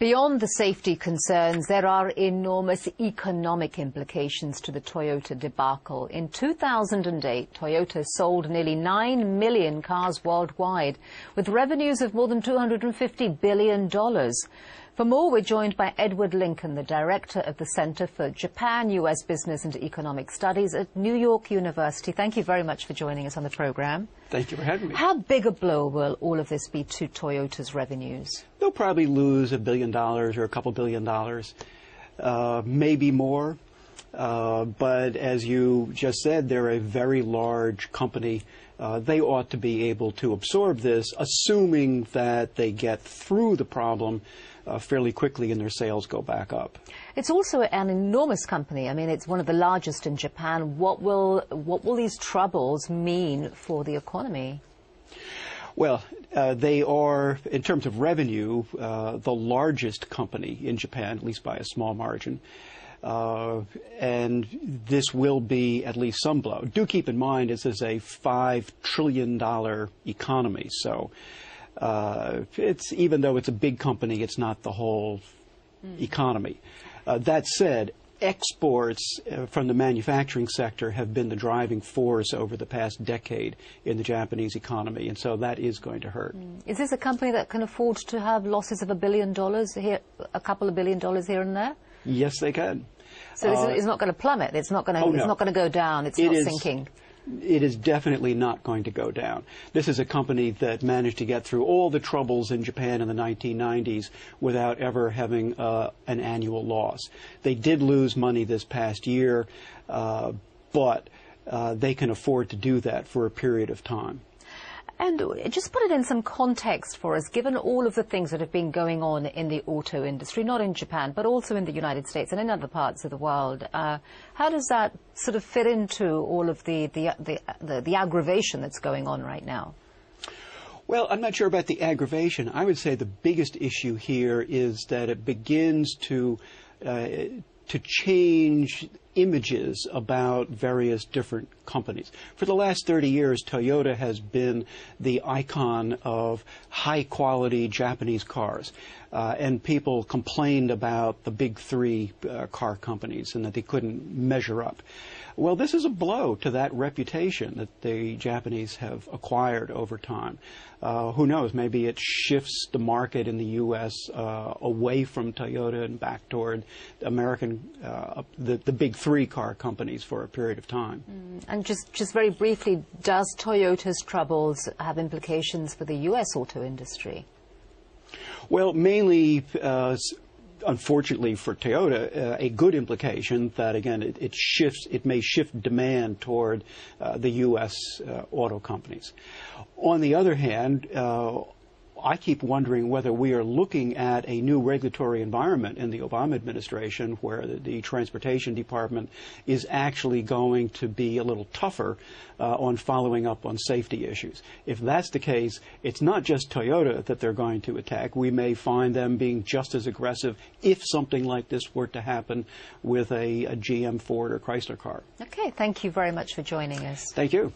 Beyond the safety concerns, there are enormous economic implications to the Toyota debacle. In 2008, Toyota sold nearly 9 million cars worldwide, with revenues of more than $250 billion. For more, we're joined by Edward Lincoln, the director of the Center for Japan, U.S. Business and Economic Studies at New York University. Thank you very much for joining us on the program. Thank you for having me. How big a blow will all of this be to Toyota's revenues? They'll probably lose $1 billion or a couple $1 billion, maybe more. But as you just said, they're a very large company. They ought to be able to absorb this, assuming that they get through the problem fairly quickly and their sales go back up. It's also an enormous company. I mean, it's one of the largest in Japan. What will these troubles mean for the economy? Well, they are, in terms of revenue, the largest company in Japan, at least by a small margin. And this will be at least some blow. Do keep in mind this is a $5 trillion economy, so it's, even though it's a big company, it's not the whole economy. That said, exports from the manufacturing sector have been the driving force over the past decade in the Japanese economy, and so that is going to hurt. Is this a company that can afford to have losses of $1 billion here, a couple of $1 billion here and there? Yes, they can. So it's not going to plummet. It's not going to. It's not going to go down. It's not sinking. It is definitely not going to go down. This is a company that managed to get through all the troubles in Japan in the 1990s without ever having an annual loss. They did lose money this past year, but they can afford to do that for a period of time. And just put it in some context for us, given all of the things that have been going on in the auto industry, not in Japan, but also in the United States and in other parts of the world. How does that sort of fit into all of the aggravation that's going on right now? Well, I'm not sure about the aggravation. I would say the biggest issue here is that it begins to change images about various different companies. For the last 30 years, Toyota has been the icon of high-quality Japanese cars. And people complained about the big three car companies and that they couldn't measure up. Well, this is a blow to that reputation that the Japanese have acquired over time. Who knows, maybe it shifts the market in the U.S. Away from Toyota and back toward American, the big three car companies for a period of time. And just very briefly, does Toyota's troubles have implications for the U.S. auto industry? Well, mainly, unfortunately for Toyota, a good implication that, again, it may shift demand toward the U.S. auto companies. On the other hand, I keep wondering whether we are looking at a new regulatory environment in the Obama administration where the Transportation Department is actually going to be a little tougher on following up on safety issues. If that's the case, it's not just Toyota that they're going to attack. We may find them being just as aggressive if something like this were to happen with a GM, Ford, or Chrysler car. Okay, thank you very much for joining us. Thank you.